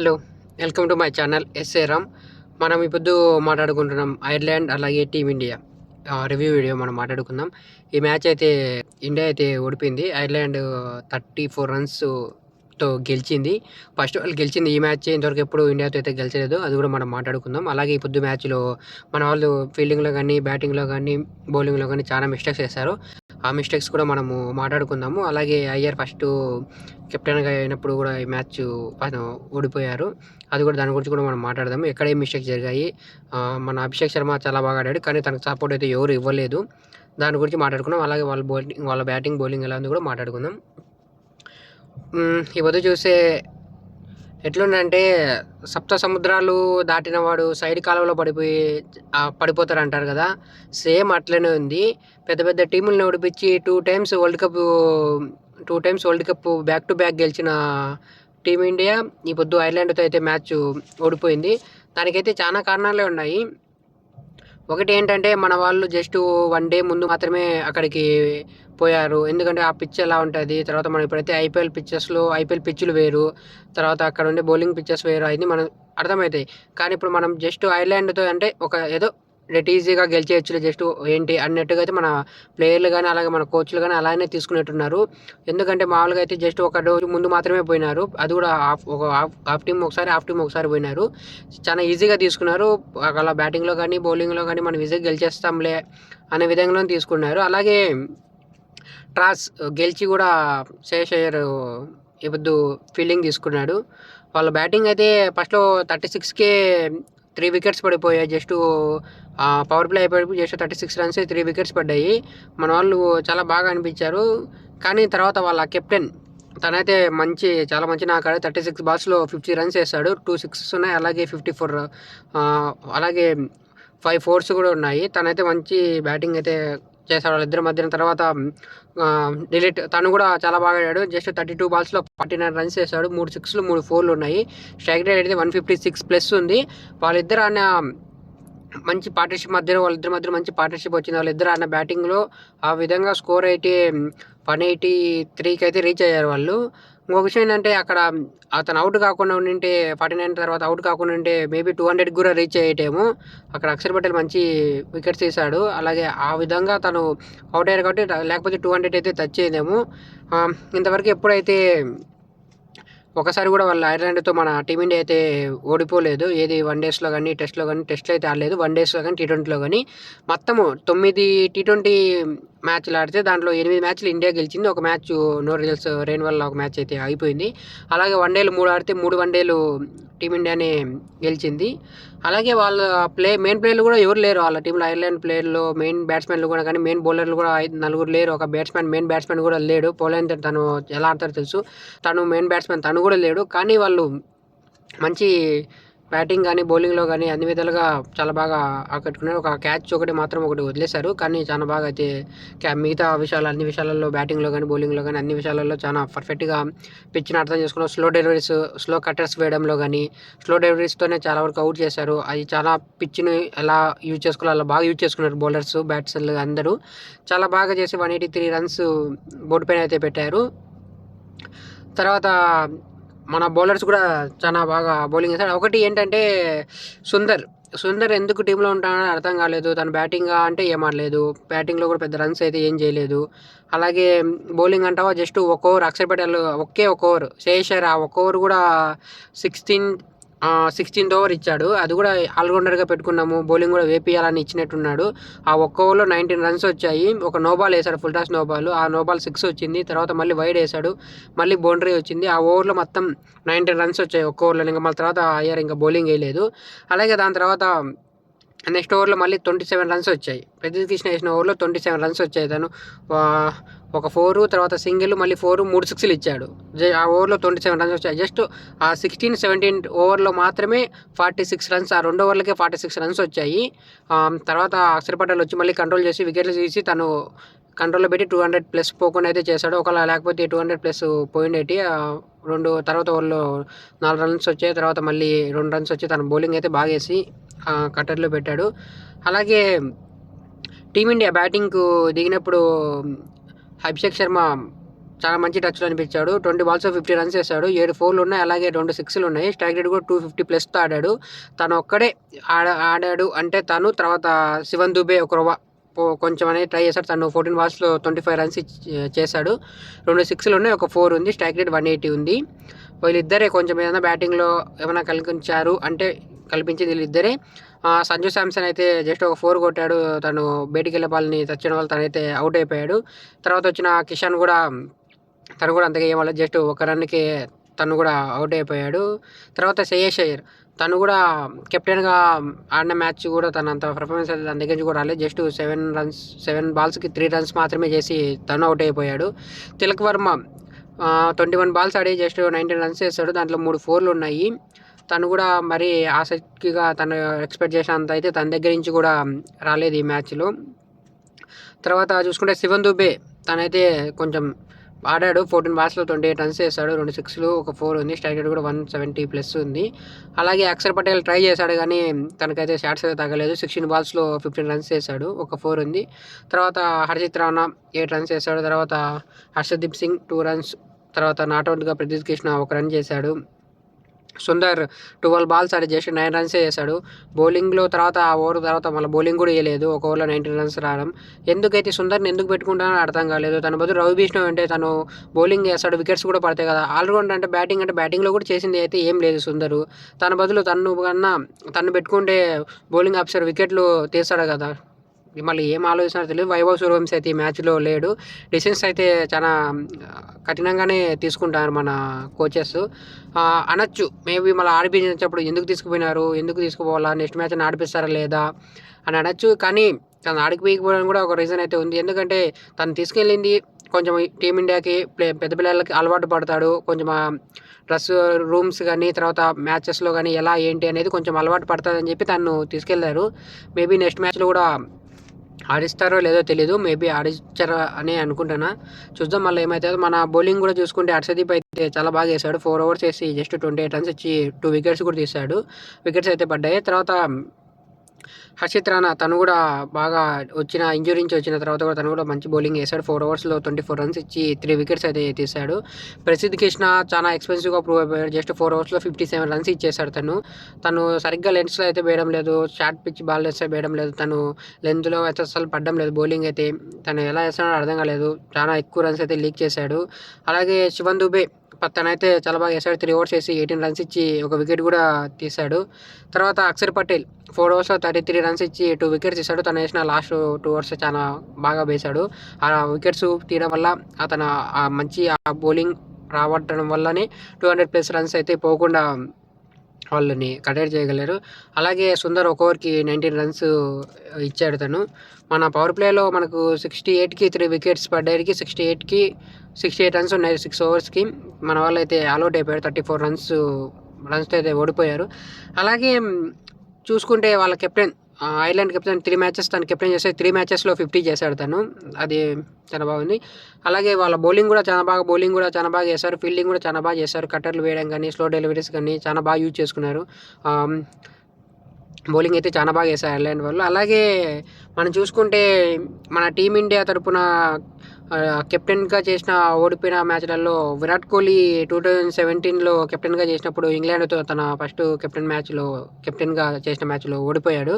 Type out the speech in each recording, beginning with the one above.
Hello, welcome to my channel S A Ram. మనం ఇప్పుడు మాట్లాడుకుంటున్నాం ఐర్లాండ్ అలాగే టీమిండియా రివ్యూ వీడియో మనం మాట్లాడుకుందాం. ఈ మ్యాచ్ అయితే ఇండియా అయితే ఓడిపోయింది. ఐర్లాండ్ 34 రన్స్తో గెలిచింది. ఫస్ట్ వాళ్ళు గెలిచింది ఈ మ్యాచ్. ఇంతవరకు ఎప్పుడు ఇండియాతో అయితే గెలిచలేదు. అది కూడా మనం మాట్లాడుకుందాం. అలాగే ఈ మ్యాచ్లో మన వాళ్ళు ఫీల్డింగ్లో కానీ, బ్యాటింగ్లో కానీ, బౌలింగ్లో కానీ చాలా మిస్టేక్స్ చేశారు. ఆ మిస్టేక్స్ కూడా మనము మాట్లాడుకుందాము. అలాగే అయ్యర్ ఫస్ట్ కెప్టెన్గా అయినప్పుడు కూడా ఈ మ్యాచ్ ఓడిపోయారు. అది కూడా దాని గురించి కూడా మనం మాట్లాడదాము. ఎక్కడ ఏం మిస్టేక్స్ జరిగాయి. మన అభిషేక్ శర్మ చాలా బాగా ఆడాడు, కానీ తనకు సపోర్ట్ అయితే ఎవరు ఇవ్వలేదు. దాని గురించి మాట్లాడుకున్నాం. అలాగే వాళ్ళ బ్యాటింగ్ బౌలింగ్ ఎలా ఉంది కూడా మాట్లాడుకుందాం. ఈ పొద్దు చూస్తే ఎట్లుందంటే సప్త సముద్రాలు దాటిన వాడు సైడ్ కాలువలో పడిపోతారు అంటారు కదా, సేమ్ అట్లనే ఉంది. పెద్ద పెద్ద టీములను ఓడిపించి 2 times world cup back to back గెలిచిన టీమిండియా ఈ పొద్దు ఐర్లాండ్తో అయితే మ్యాచ్ ఓడిపోయింది. దానికైతే చాలా కారణాలే ఉన్నాయి. ఒకటి ఏంటంటే మన వాళ్ళు జస్ట్ 1 డే ముందు మాత్రమే అక్కడికి పోయారు. ఎందుకంటే ఆ పిచ్ ఎలా ఉంటుంది, తర్వాత మనం ఇప్పుడైతే ఐపీఎల్ పిచ్చులు వేరు, తర్వాత అక్కడ ఉండే బౌలింగ్ పిచ్చెస్ వేరు, అది మనం అర్థమవుతాయి. కానీ ఇప్పుడు మనం జస్ట్ ఐర్లాండ్తో అంటే ఒక ఏదో ఈజీగా గెలిచేయచ్చు జస్ట్ ఏంటి అన్నట్టుగా అయితే మన ప్లేయర్లు కానీ అలాగే మన కోచ్లు కానీ అలానే తీసుకునేట్టున్నారు. ఎందుకంటే మామూలుగా అయితే జస్ట్ ఒక రోజు ముందు మాత్రమే పోయినారు. అది కూడా హాఫ్ టీమ్ ఒకసారి పోయినారు. చాలా ఈజీగా తీసుకున్నారు. అలా బ్యాటింగ్లో కానీ బౌలింగ్లో కానీ మనం ఈజీగా గెలిచేస్తాంలే అనే విధంగా తీసుకున్నారు. అలాగే ట్రాస్ గెలిచి కూడా శ్రేయస్ అయ్యర్ ఇప్పుడు ఫీల్డింగ్ తీసుకున్నాడు. వాళ్ళ బ్యాటింగ్ అయితే ఫస్ట్లో 36కే 3 వికెట్స్ పడిపోయాయి. జస్ట్ పవర్ ప్లే అయిపోయి జస్ట్ 36 రన్స్ 3 వికెట్స్ పడ్డాయి. మన వాళ్ళు చాలా బాగా అనిపించారు. కానీ తర్వాత వాళ్ళ కెప్టెన్ తనైతే చాలా మంచి నాకాడు. 36 బాల్స్లో 50 రన్స్ వేస్తాడు. 2 సిక్సెస్ ఉన్నాయి, అలాగే 54 అలాగే 5 ఫోర్స్ కూడా ఉన్నాయి. తనైతే మంచి బ్యాటింగ్ అయితే చేశాడు. వాళ్ళిద్దరి మధ్యన తర్వాత తను కూడా చాలా బాగా ఆడాడు. జస్ట్ 32 బాల్స్లో 49 రన్స్ వేశాడు. 3 సిక్స్లు 3 ఫోర్లు ఉన్నాయి. స్ట్రైక్ రేట్ అయితే 156+ ఉంది. వాళ్ళిద్దరు అన్న మంచి పార్ట్నర్షిప్ వాళ్ళిద్దరి మధ్య మంచి పార్ట్నర్షిప్ వచ్చింది. వాళ్ళిద్దరు అన్న బ్యాటింగ్లో ఆ విధంగా స్కోర్ అయితే 183కి అయితే రీచ్ అయ్యారు వాళ్ళు. ఇంకొక విషయం ఏంటంటే అక్కడ అతను అవుట్ కాకుండా ఉండింటే 49 తర్వాత అవుట్ కాకుండా ఉంటే మేబీ 200 కూడా రీచ్ అయ్యేటేమో. అక్కడ అక్షర్ పటేల్ మంచి వికెట్స్ తీశాడు. అలాగే ఆ విధంగా తను అవుట్ అయ్యారు కాబట్టి లేకపోతే 200 అయితే టచ్ అయ్యేదేమో. ఇంతవరకు ఎప్పుడైతే ఒకసారి కూడా వాళ్ళ ఐర్లాండ్తో మన టీమిండియా అయితే ఓడిపోలేదు. ఏది 1 డేస్లో కానీ టెస్ట్లో అయితే ఆడలేదు. 1 డేస్లో కానీ T20లో కానీ మొత్తము 9 T20 మ్యాచ్లు ఆడితే దాంట్లో 8 మ్యాచ్లు ఇండియా గెలిచింది. ఒక మ్యాచ్ నో రిజల్ట్స్ రెయిన్ వల్ల ఒక మ్యాచ్ అయితే అయిపోయింది. అలాగే 1 డేలు 3 ఆడితే 3 1 డేలు టీమిండియానే గెలిచింది. అలాగే వాళ్ళ మెయిన్ ప్లేయర్లు కూడా ఎవరు లేరు వాళ్ళ టీంలో. ఐర్లాండ్ ప్లేయర్లు మెయిన్ బ్యాట్స్మెన్లు కూడా కానీ మెయిన్ బౌలర్లు కూడా 4 లేరు. ఒక మెయిన్ బ్యాట్స్మెన్ కూడా లేడు. పోలాండ్ తను ఎలా ఆడతారో తెలుసు. తను మెయిన్ బ్యాట్స్మెన్ తను కూడా లేడు. కానీ వాళ్ళు మంచి బ్యాటింగ్ కానీ బౌలింగ్లో కానీ అన్ని విధాలుగా చాలా బాగా ఆకట్టుకున్నారు. ఒక క్యాచ్ ఒకటి వదిలేశారు. కానీ చాలా బాగా అయితే మిగతా అన్ని విషయాలలో బ్యాటింగ్లో కానీ బౌలింగ్లో కానీ అన్ని విషయాలలో చాలా పర్ఫెక్ట్గా పిచ్ని అర్థం చేసుకున్నారు. స్లో కట్టర్స్ వేయడంలో కానీ స్లో డెలివరీస్తోనే చాలా వరకు అవుట్ చేశారు. అది చాలా పిచ్ని ఎలా యూజ్ చేసుకోవాలో అలా బాగా యూజ్ చేసుకున్నారు. బౌలర్స్ బ్యాట్స్మెన్లు అందరూ చాలా బాగా చేసి 183 రన్స్ బోర్డు పైన అయితే పెట్టారు. తర్వాత మన బౌలర్స్ కూడా చాలా బాగా బౌలింగ్ చేశాడు. ఒకటి ఏంటంటే సుందర్ ఎందుకు టీంలో ఉంటాడని అర్థం కాలేదు. తను బ్యాటింగ్ అంటే ఏం ఆడలేదు. బ్యాటింగ్లో కూడా పెద్ద రన్స్ అయితే ఏం చేయలేదు. అలాగే బౌలింగ్ అంటావా జస్ట్ ఒక ఓవర్ అక్షర్ పటేల్ ఒక ఓవర్ శ్రేయస్ అయ్యర్ ఆ ఒక ఓవర్ కూడా 16th ఓవర్ ఇచ్చాడు. అది కూడా ఆల్రౌండర్గా పెట్టుకున్నాము, బౌలింగ్ కూడా వేపియాలని ఇచ్చినట్టున్నాడు. ఆ ఒక్క ఓవర్లో 19 రన్స్ వచ్చాయి. ఒక నోబాల్ వేశాడు, ఫుల్ టాస్ నోబాల్. ఆ నోబాల్ 6 వచ్చింది. తర్వాత మళ్ళీ వైడ్ వేశాడు, మళ్ళీ బౌండరీ వచ్చింది. ఆ ఓవర్లో మొత్తం 19 రన్స్ వచ్చాయి ఒక్క ఓవర్లో. ఇంకా మళ్ళీ తర్వాత అయ్యారు ఇంకా బౌలింగ్ వేయలేదు. అలాగే దాని తర్వాత నెక్స్ట్ ఓవర్లో మళ్ళీ 27 రన్స్ వచ్చాయి. ప్రసిద్ధ్ కృష్ణ వేసిన ఓవర్లో 27 రన్స్ వచ్చాయి. తను ఒక 4 తర్వాత సింగిల్ మళ్ళీ 4 3 సిక్స్లు ఇచ్చాడు. ఆ ఓవర్లో 27 రన్స్ వచ్చాయి. జస్ట్ ఆ 16-17 ఓవర్లో మాత్రమే 46 రన్స్, ఆ 2 ఓవర్లకే 46 రన్స్ వచ్చాయి. తర్వాత అక్షర్ పటేల్ వచ్చి మళ్ళీ కంట్రోల్ చేసి వికెట్లు తీసి తను కంట్రోల్లో పెట్టి 200+ పోకుండా అయితే చేశాడు. ఒకవేళ లేకపోతే 200+ పోయిండేటి. తర్వాత ఓవర్లో 4 రన్స్ వచ్చాయి. తర్వాత మళ్ళీ 2 రన్స్ వచ్చి తన బౌలింగ్ అయితే బాగా వేసి కట్టర్లో పెట్టాడు. అలాగే టీమిండియా బ్యాటింగ్కు దిగినప్పుడు అభిషేక్ శర్మ చాలా మంచి టచ్లో అనిపించాడు. 20 బాల్స్ 50 రన్స్ చేశాడు. 7 4లు ఉన్నాయి, అలాగే 2 6లు ఉన్నాయి. స్ట్రైక్ రేట్ కూడా 250+తో ఆడాడు. తను ఒక్కడే ఆడాడు అంటే తను, తర్వాత శివన్ దుబే ఒక కొంచెం అనేది ట్రై చేశాడు. తను 14 బాల్స్లో 25 రన్స్ చేశాడు. 2 6లు ఉన్నాయి, ఒక 4 ఉంది. స్ట్రైక్ రేట్ 180 ఉంది. వీళ్ళిద్దరే కొంచెం ఏదైనా బ్యాటింగ్లో ఏమైనా కల్పించింది వీళ్ళిద్దరే. సంజు శాంసన్ అయితే జస్ట్ ఒక 4 కొట్టాడు. తను బయటికి వెళ్ళే బాల్ని తెచ్చడం వల్ల తనైతే అవుట్ అయిపోయాడు. తర్వాత వచ్చిన కిషన్ కూడా తను కూడా అంతగా ఏమవ్వలేదు, జస్ట్ ఒక రన్కి తను కూడా అవుట్ అయిపోయాడు. తర్వాత శ్రేయస్ అయ్యర్ తను కూడా కెప్టెన్గా ఆడిన మ్యాచ్ కూడా తను అంత పర్ఫార్మెన్స్ అయితే తన దగ్గర నుంచి కూడా రాలేదు. జస్ట్ 7 బాల్స్కి 3 రన్స్ మాత్రమే చేసి తను అవుట్ అయిపోయాడు. తిలక్ వర్మ 21 బాల్స్ ఆడి జస్ట్ 19 రన్స్ చేస్తాడు. దాంట్లో 3 4లు ఉన్నాయి. తను కూడా మరీ ఆసక్తిగా తను ఎక్స్పెక్ట్ చేసినంత అయితే తన దగ్గర నుంచి కూడా రాలేదు ఈ మ్యాచ్లో. తర్వాత చూసుకుంటే శివన్ దుబే తనైతే కొంచెం ఆడాడు. 14 బాల్స్లో 28 రన్స్ చేశాడు. 2 6లు, ఒక 4 ఉంది. స్ట్రైక్ రేట్ కూడా 170+ ఉంది. అలాగే అక్షర్ పటేల్ ట్రై చేశాడు కానీ తనకైతే షాట్స్ అయితే తగ్గలేదు. 16 బాల్స్లో 15 రన్స్ చేశాడు, ఒక 4 ఉంది. తర్వాత హర్షిత్ రాణా 8 రన్స్ చేశాడు. తర్వాత హర్షదీప్ సింగ్ 2 రన్స్. తర్వాత నాట్అవుట్గా ప్రదీప్ కృష్ణ 1 రన్ చేశాడు. సుందర్ 12 బాల్స్ ఆడి జస్ట్ 9 రన్స్ చేశాడు. బౌలింగ్లో తర్వాత ఆ ఓవర్ తర్వాత మళ్ళీ బౌలింగ్ కూడా వేయలేదు. ఒక ఓవర్లో 19 రన్స్ రావడం. ఎందుకైతే సుందర్ని ఎందుకు పెట్టుకుంటానో అర్థం కాలేదు. తన బదులు రవి బిష్ణోయ్ అంటే తను బౌలింగ్ వేస్తాడు, వికెట్స్ కూడా పడతాయి కదా. ఆల్రౌండర్ అంటే బ్యాటింగ్లో కూడా చేసింది అయితే ఏం లేదు సుందరు. తన బదులు తను పెట్టుకుంటే బౌలింగ్ ఆఫీసర్ వికెట్లు తీస్తాడు కదా. మళ్ళీ ఏం ఆలోచిస్తున్నారో తెలియదు. వైభవ్ సూర్యవంశీ అయితే ఈ మ్యాచ్లో లేడు. డిసిషన్స్ అయితే చాలా కఠినంగానే తీసుకుంటారు మన కోచెస్. అనొచ్చు మేబీ మళ్ళీ ఆడిపించినప్పుడు ఎందుకు తీసుకుపోవాలా, నెక్స్ట్ మ్యాచ్ ఆడిపిస్తారా లేదా అని అనొచ్చు. కానీ తను ఆడిపోయకపోవడం కూడా ఒక రీజన్ అయితే ఉంది. ఎందుకంటే తను తీసుకెళ్ళింది కొంచెం టీమిండియాకి పెద్ద పిల్లలకి అలవాటు పడతాడు. కొంచెం డ్రెస్ రూమ్స్ కానీ తర్వాత మ్యాచెస్లో కానీ ఎలా ఏంటి అనేది కొంచెం అలవాటు పడుతుందని చెప్పి తను తీసుకెళ్లారు. మేబీ నెక్స్ట్ మ్యాచ్లో కూడా ఆడిస్తారో లేదో తెలియదు. మేబీ ఆడిస్తారో అని అనుకుంటున్నా. చూద్దాం మళ్ళీ ఏమవుతుందో. మన బౌలింగ్ కూడా చూసుకుంటే హర్షదీప్ అయితే చాలా బాగా వేశాడు. 4 overs వేసి జస్ట్ 28 రన్స్ ఇచ్చి 2 వికెట్స్ కూడా తీశాడు. వికెట్స్ అయితే పడ్డాయి. తర్వాత హర్షిత్ రాణా తను కూడా బాగా ఇంజురీ నుంచి వచ్చిన తర్వాత కూడా తను కూడా మంచి బౌలింగ్ వేశాడు. 4 oversలో 24 రన్స్ ఇచ్చి 3 వికెట్స్ అయితే తీశాడు. ప్రసిద్ధ్ కృష్ణ చాలా ఎక్స్పెన్సివ్గా ప్రూవ్ అయిపోయాడు. జస్ట్ 4 oversలో 57 రన్స్ ఇచ్చేశాడు. తను సరిగ్గా లెన్స్లో అయితే వేయడం లేదు, షార్ట్ పిచ్ బాల్ వేస్తే వేయడం లేదు. తను లెంత్లో అయితే అసలు పడడం లేదు. బౌలింగ్ అయితే తను ఎలా వేస్తున్నాడో అర్థం కాలేదు. చాలా ఎక్కువ రన్స్ అయితే లీక్ చేశాడు. అలాగే శివన్ దుబే తనైతే చాలా బాగా వేశాడు. 3 overs వేసి 18 రన్స్ ఇచ్చి 1 వికెట్ కూడా తీశాడు. తర్వాత అక్షర్ పటేల్ 4 oversలో 33 రన్స్ ఇచ్చి 2 వికెట్స్ తీశాడు. తను వేసిన లాస్ట్ 2 overs చాలా బాగా వేశాడు. ఆ వికెట్స్ తీయడం వల్ల అతను మంచి బౌలింగ్ రావడం వల్లనే 200+ రన్స్ అయితే పోకుండా వాళ్ళని కంటైన్ చేయగలరు. అలాగే సుందర్ 1 ఓవర్కి 19 రన్స్ ఇచ్చాడు. తను మన పవర్ ప్లేలో మనకు 68కి 3 వికెట్స్ పడ్డాయికి 68 రన్స్ ఉన్నాయి 6 ఓవర్స్కి. మన వాళ్ళు అయితే ఆల్అౌట్ అయిపోయారు. 34 రన్స్తో అయితే ఓడిపోయారు. అలాగే చూసుకుంటే వాళ్ళ కెప్టెన్ ఐర్లాండ్ కెప్టెన్ 3 మ్యాచెస్ తను కెప్టెన్ చేస్తే 3 మ్యాచెస్లో 50 చేశాడు తను. అది చాలా బాగుంది. అలాగే వాళ్ళ బౌలింగ్ కూడా చాలా బాగా చేశారు. ఫీల్డింగ్ కూడా చాలా బాగా చేశారు. కట్టర్లు వేయడం కానీ స్లో డెలివరీస్ కానీ చాలా బాగా యూజ్ చేసుకున్నారు. బౌలింగ్ అయితే చాలా బాగా వేశారు ఐర్లాండ్ వాళ్ళు. అలాగే మనం చూసుకుంటే మన టీమిండియా తరపున కెప్టెన్గా చేసిన ఓడిపోయిన మ్యాచ్లలో విరాట్ కోహ్లీ 2017లో కెప్టెన్గా చేసినప్పుడు ఇంగ్లాండ్తో తన ఫస్ట్ కెప్టెన్గా చేసిన మ్యాచ్లో ఓడిపోయాడు.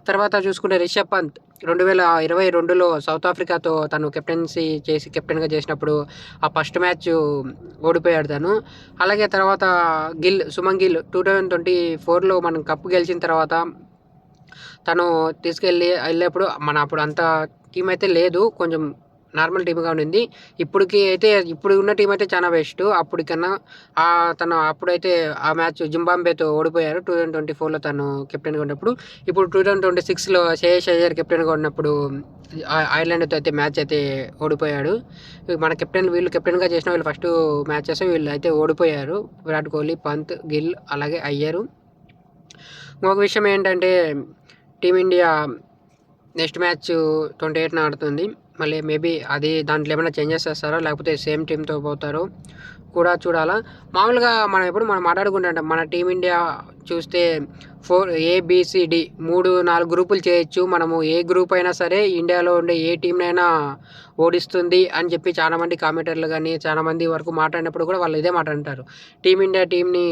తర్వాత చూసుకుంటే రిషబ్ పంత్ 2022లో సౌత్ ఆఫ్రికాతో తను కెప్టెన్సీ చేసి కెప్టెన్గా చేసినప్పుడు ఆ ఫస్ట్ మ్యాచ్ ఓడిపోయాడు తను. అలాగే తర్వాత సుమన్ గిల్ 2024లో మనం కప్పు గెలిచిన తర్వాత తను వెళ్ళేప్పుడు అప్పుడు అంత టీం అయితే లేదు, కొంచెం నార్మల్ టీమ్గా ఉండింది. ఇప్పుడు ఉన్న టీం అయితే చాలా బెస్ట్. అప్పటికన్నా తను అప్పుడైతే ఆ మ్యాచ్ జింబాబ్వేతో ఓడిపోయారు 2024లో తను కెప్టెన్గా ఉన్నప్పుడు. ఇప్పుడు 2026లో శ్రేయస్ అయ్యర్ కెప్టెన్గా ఉన్నప్పుడు ఐర్లాండ్తో అయితే మ్యాచ్ అయితే ఓడిపోయాడు. మన వీళ్ళు కెప్టెన్గా చేసిన వీళ్ళు ఫస్ట్ మ్యాచెస్ వీళ్ళు అయితే ఓడిపోయారు. విరాట్ కోహ్లీ, పంత్, గిల్ అలాగే అయ్యర్. ఇంకొక విషయం ఏంటంటే టీమిండియా నెక్స్ట్ మ్యాచ్ 28న ఆడుతుంది. మళ్ళీ మేబీ దాంట్లో ఏమైనా చేంజెస్ చేస్తారో లేకపోతే సేమ్ టీంతో పోతారో కూడా చూడాలా. మామూలుగా మనం ఎప్పుడు మనం మాట్లాడుకుంటుంటాం మన టీమిండియా చూస్తే 4 ఏబిసిడి 3-4 గ్రూపులు చేయొచ్చు. మనము ఏ గ్రూప్ అయినా సరే ఇండియాలో ఉండే ఏ టీంనైనా ఓడిస్తుంది అని చెప్పి చాలామంది కామెంటర్లు కానీ చాలామంది వరకు మాట్లాడినప్పుడు కూడా వాళ్ళు ఇదే మాట అంటారు. టీమిండియా టీంని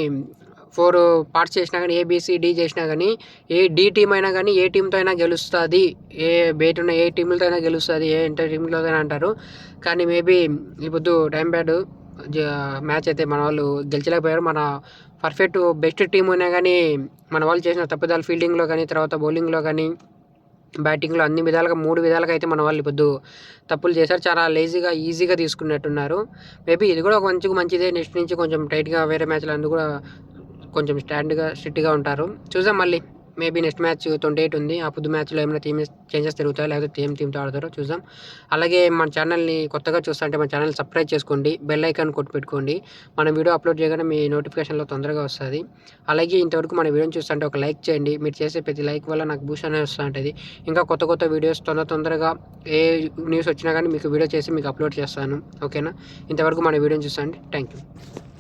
4 పార్ట్స్ చేసినా కానీ ఏబిసిడి చేసినా కానీ డి టీం అయినా కానీ ఏ టీంతో అయినా గెలుస్తుంది, బయట ఉన్న ఏ టీంలతో అయినా గెలుస్తుంది, ఏ ఇంటర్ టీంలతో అయినా అంటారు. కానీ మేబీ ఇప్పుడు టైం బ్యాడ్ మ్యాచ్ అయితే మన వాళ్ళు గెలిచలేకపోయారు. మన పర్ఫెక్ట్ బెస్ట్ టీం అయినా కానీ మన వాళ్ళు చేసిన తప్పిదాలు ఫీల్డింగ్లో కానీ తర్వాత బౌలింగ్లో కానీ బ్యాటింగ్లో అన్ని విధాలుగా 3 విధాలుగా అయితే మన వాళ్ళు ఇప్పుడు తప్పులు చేశారు. చాలా లేజీగా ఈజీగా తీసుకున్నట్టున్నారు. మేబీ ఇది కూడా ఒక మంచిదే. నెక్స్ట్ నుంచి కొంచెం టైట్గా వేరే మ్యాచ్లు అందుకు కూడా కొంచెం స్ట్రిక్ట్గా ఉంటారు. చూద్దాం మళ్ళీ మేబీ నెక్స్ట్ మ్యాచ్ 28 ఉంది. ఆ పొద్దు మ్యాచ్లో ఏమైనా టీమ్ చేంజెస్ జరుగుతాయో లేకపోతే సేమ్ టీంతో ఆడతారో చూద్దాం. అలాగే మన ఛానల్ని కొత్తగా చూస్తుంటే మన ఛానల్ సబ్స్క్రైబ్ చేసుకోండి, బెల్ ఐకాన్ కొట్టి పెట్టుకోండి. మన వీడియో అప్లోడ్ చేయగానే మీ నోటిఫికేషన్లో తొందరగా వస్తుంది. అలాగే ఇంతవరకు మన వీడియోని చూస్తుంటే ఒక లైక్ చేయండి. మీరు చేసే ప్రతి లైక్ వల్ల నాకు బూస్ట్ అనేది వస్తూ ఉంటుంది. ఇంకా కొత్త వీడియోస్ తొందరగా ఏ న్యూస్ వచ్చినా కానీ మీకు వీడియో చేసి మీకు అప్లోడ్ చేస్తాను. ఓకేనా? ఇంతవరకు మన వీడియోని చూస్తాండి. Thank you.